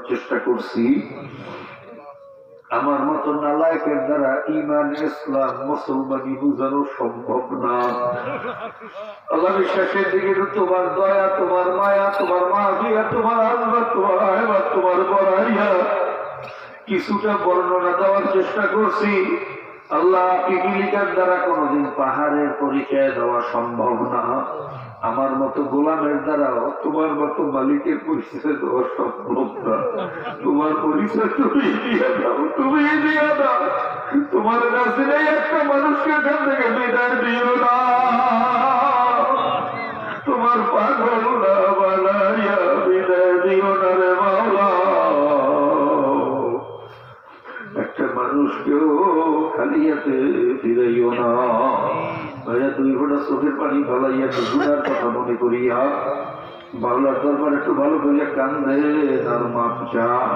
চেষ্টা করছি। আমার মতো নালায়েকের দ্বারা ঈমান, ইসলাম, মুসলমানি বুঝানো সম্ভব না। আল্লাহ বিশ্বাসের দিকে তোমার দয়া, তোমার মায়া, তোমার মাফিয়া, তোমার আল্লাহ, তোমার আহবাদ, তোমার বড়াইয়া কিছুটা বর্ণনা দেওয়ার চেষ্টা করছি। আল্লাহ পিপিলিকার দ্বারা কোনদিন পাহাড়ের পরিচয় দেওয়া সম্ভব না। আমার মতো গোলামের দ্বারাও তোমার মতো মালিকের পরিচয় দেওয়া সম্ভব না। তোমার পরিচয় তুমি দিয়ে দাও, তুমি দিয়ে দাও। তোমার কাছে নেই একটা মানুষকে এখান থেকে বিদায় দিও না। তোমার পাগল না বানাইয়া বিদায় দিও না রে মাওলা। একটা মানুষকেও খালি হাতে ফিরাইও না। ভাইয়া 2 ঘন্টা চোখের পানি ফেলাইয়া গুনার কথা মনে করিয়া বাংলার দরবার একটু ভালো করিয়া কান্দে আর মাপ চান।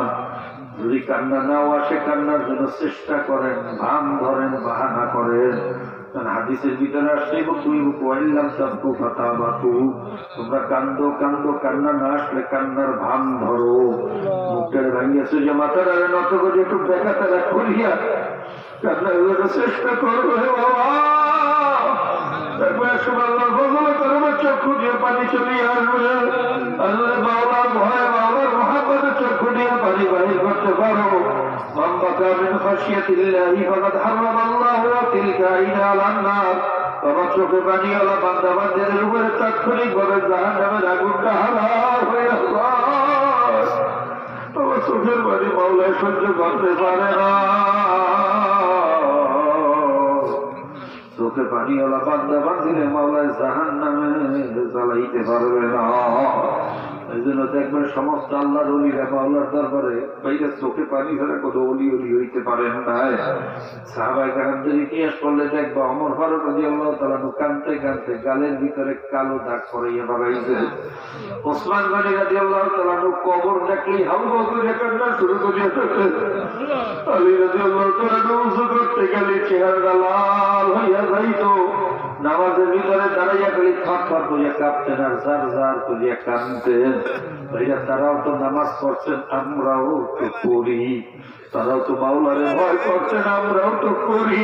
যদি কান্না নাও আসে, কান্নার জন্য চেষ্টা করেন, ভান ধরেন, বাহানা করেন। হাদিসের ভিতরে আসছে তোমরা কান্দো কান্দো, কান্না না আসলে কান্নার ভান ধরো। মুখের ভাঙিয়েছে যে মাথার নত করে একটু দেখা তারা করিয়া কান্নার জন্য চেষ্টা করবে। চক্ষু দিয়ে পানি চলিয়ে আসবে। আল্লাহ মাওলার ভয়, মাওলার মহাব্বতে চক্ষু দিয়ে পানি বাহির করতে পারো। আমার চোখে পানি আলা বান্দা বান্দাদের উপরে তাৎক্ষণিক ভাবে জাহান্নামের আগুনটা হালাল হয়ে আমার চোখের পানি মাওলায় সহ্য করতে পারে না। চোখে পানিওয়ালা বান্দা বান্দিরে মাওলায় জাহান্নামে জ্বালাইতে পারবে না। এই জন্য দেখবেন সমস্ত আল্লাহর ওলিরা মাওলার দরবারে বাইরে চোখে পানি ধরে কোনো অলি হইতে পারেন না। সাহাবায়ে কেরামদের ইতিহাস পড়লে দেখবা ওমর ফারুক রাদিয়াল্লাহু তাআলা কাঁদতে কাঁদতে গালের ভিতরে কালো দাগ পড়াইয়া বাড়াইছে। ওসমান গনি রাদিয়াল্লাহু তাআলা কবর দেখলেই হাউমাউ করে কান্না শুরু করিয়া থাকে। আলী রাদিয়াল্লাহু তাআলা উযু করতে গেলে চেহারা লাল হইয়া যাইতো। নামাজের ভিতরে দাঁড়াইয়া গেলে থরথর করিয়া কাঁপতেন আর জার জার করিয়া কাঁদতেন। ভাইয়া তারাও তো নামাজ পড়ছেন, আমরাও তো করি। তারাও তো মাওলারে ভয় করছেন, আমরাও তো করি।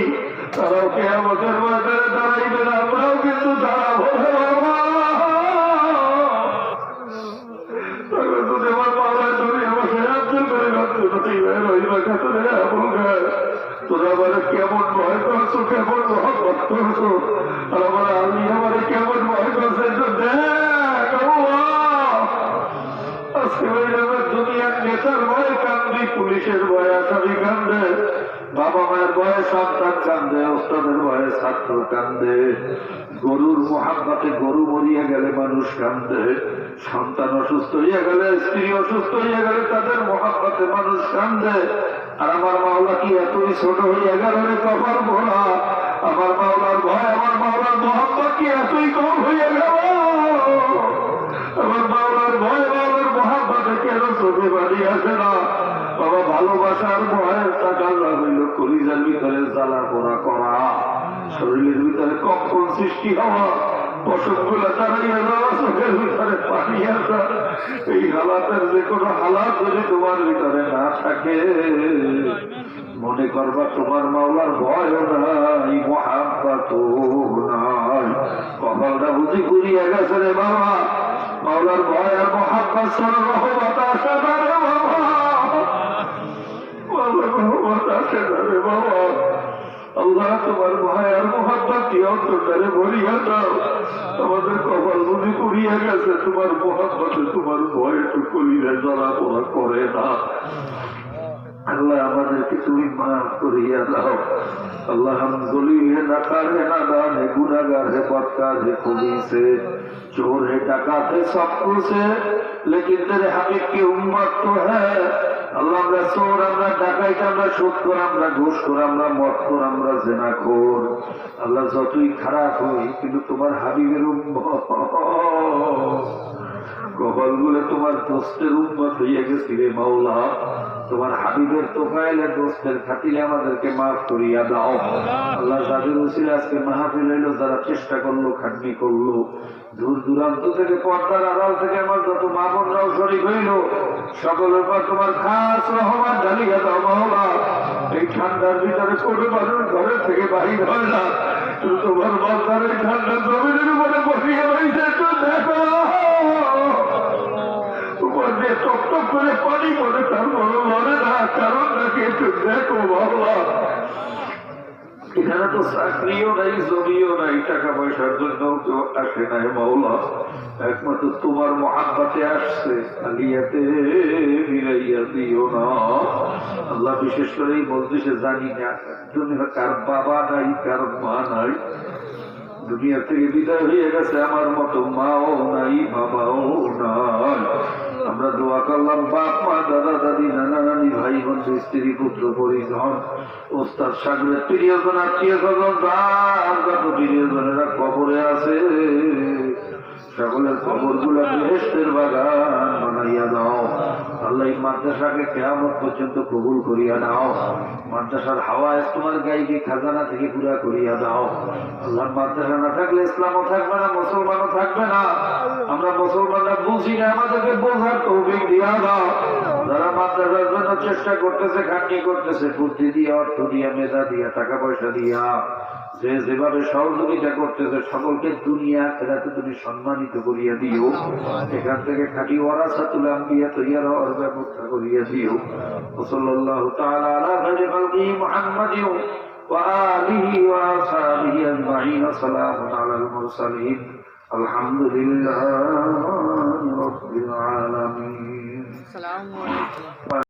তারাও কিয়ামতের ময়দানে দাঁড়াইবেন, আমরাও কিন্তু দাঁড়াবো। তোরা আমার কেমন ভয় করছো, কেমন মহব্বত করছো, আর আমার আমি আমার কেমন ভয় করছে দেখ। আজকে দুনিয়ার নেতার ভয়ে কান্দি, পুলিশের ভয়ে আসামি কান্দে, বাবা মায়ের ভয়ে সন্তান কান্দে, ওস্তাদের ভয়ে ছাত্র কান্দে, গরুর মোহাব্বতে গরু মরিয়া গেলে মানুষ কান্দে, সন্তান অসুস্থ হইয়া গেলে, স্ত্রী অসুস্থ হইয়া গেলে তাদের মোহাব্বতে মানুষ কান্দে। আর আমার মাওলা কি এতই ছোট হইয়া গেল রে কপাল ভরা? আমার মাওলার ভয়, আমার মাওলার মোহাব্বত কি এতই কম হইয়া গেল? আমার মাওলার ভয়, মাওলার মোহাব্বতে কেন চোখে বাড়ি আসে না? বাবা ভালোবাসার ভয়ের টাকা হইল কলিজার ভিতরে জ্বালা পোড়া করা, শরীরের ভিতরে কম্পন সৃষ্টি হওয়া, পশমগুলা দাঁড়িয়ে যাওয়া, চোখের ভিতরে পানি আসা। এই হালাতের যে কোনো হালাত যদি তোমার ভিতরে না থাকে, মনে করবা তোমার মাওলার ভয়ও নাই, মহাব্বতও নাই। কপালটা বুঝি ঘুরিয়ে গেছে রে বাবা। মাওলার ভয় আর মহাব্বত ছাড়া রহমত আসে না রে বাবা। মাওলার রহমত আসে না রে বাবা। আল্লাহ তোমার ভয় আর মহাব্বত কি অন্তরে ভরিয়া দাও। আমাদের কপাল বুঝি ঘুরিয়ে গেছে, তোমার মহাব্বতে তোমার ভয় একটু কলিরে জ্বালা পোড়া করে না। আল্লাহ আমাদেরকে তুমি মাফ করিয়া দাও। আল্লাহ हम ज़लीम है, नकार है, नादान है, गुनाहगार है, बदकार है, खूनी से, चोर है, डाकात है, सब कुछ है, लेकिन तेरे हबीब की उम्मत तो है। আল্লাহ আমরা চোর, আমরা ডাকাইত, আমরা সুদখোর, আমরা ঘুষখোর, আমরা মদখোর, আমরা জিনাখোর। আল্লাহ যতই খারাপ হই কিন্তু তোমার হাবিবের উম্মত। কপাল গুলো তোমার দোস্তের উম্মত হইয়া গেছি রে মাওলা, তোমার হাবিবের তোফাইলের দোস্তের খাতিরে আমাদেরকে মাফ করিয়া দাও। আল্লাহ যাদের উসিলে আজকে মাহফিল হইলো, যারা চেষ্টা করলো, খাটনি করলো, দূর দূরান্ত থেকে, পর্দার আড়াল থেকে আমার যত মা বোনরাও শরীক হইল, সকলের পর তোমার খাস রহমান ঢালিয়া দাও মাওলা। এই ঠান্ডার ভিতরে কোনো মানুষ ঘরের থেকে বাহির হয় না, তোমার বাজার এই ঠান্ডা জমিনের উপরে বসিয়ে রয়েছে, তো দেখো তোমার যে টক টক করে পানি পড়ে, তার বড় মরে না, কারণ নাকি একটু দেখো বাবা। এখানে তো চাকরিও নাই, জমিও নাই, টাকা পয়সার জন্য কেউ আসে নাই মাওলা, একমাত্র তোমার মহাব্বতে আসছে, আলিয়াতে ফিরাইয়া দিও না আল্লাহ। বিশেষ করে এই মজলিসে জানি না দুনিয়া কার বাবা নাই, কার মা নাই, দুনিয়া থেকে বিদায় হয়ে গেছে, আমার মতো মাও নাই, বাবাও নাই। আমরা দোয়া করলাম বাপ মা, দাদা দাদি, নানা নানি, ভাই বোন, স্ত্রী, পুত্র, পরিজন, ওস্তাদ, সাগরের প্রিয়জন, আত্মীয় স্বজন, যত প্রিয়জনেরা কবরে আছে, সকলের কবর গুলা বেহেশতের বাগান বানাইয়া দাও আল্লাহ। এই মাদ্রাসাকে কিয়ামত পর্যন্ত কবুল করিয়া দাও। মাদ্রাসার হাওয়া তোমার গাইকে খাজানা থেকে পুরা করিয়া দাও আল্লাহ। মাদ্রাসা না থাকলে ইসলামও থাকবে না, মুসলমানও থাকবে না। আমরা মুসলমানরা বুঝি না, আমাদেরকে বোঝার তৌফিক দিয়া দাও। যারা মাদ্রাসার জন্য চেষ্টা করতেছে, খাটনি করতেছে, বুদ্ধি দিয়া, অর্থ দিয়া, মেধা দিয়া, টাকা পয়সা দিয়া, যে যেভাবে সহযোগিতা করতেছে, সকলকে দুনিয়া আখিরাতে তুমি সম্মানিত করিয়া দিও। এখান থেকে খাঁটি ওয়ারাসাতুল আম্বিয়া তৈরি হওয়ার ব্যবস্থা করিয়া দিও। সাল্লাল্লাহু তাআলা আলা খায়রি খালকি মুহাম্মাদিন ওয়া আলিহি ওয়া আসহাবিহি আজমাইন। সালামুন আলাল মুরসালিন, আলহামদুলিল্লাহি রাব্বিল আলামিন। আসসালামু আলাইকুম।